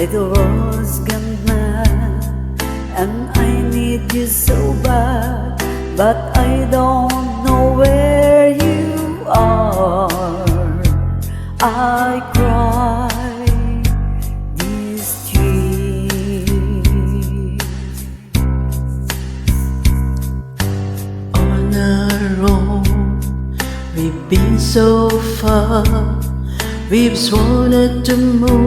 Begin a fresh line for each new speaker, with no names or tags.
little rose gone mad, and I need you so bad, but I don't know where you are. I cry these tears
on our own. We've been so far, we've sworn not to move.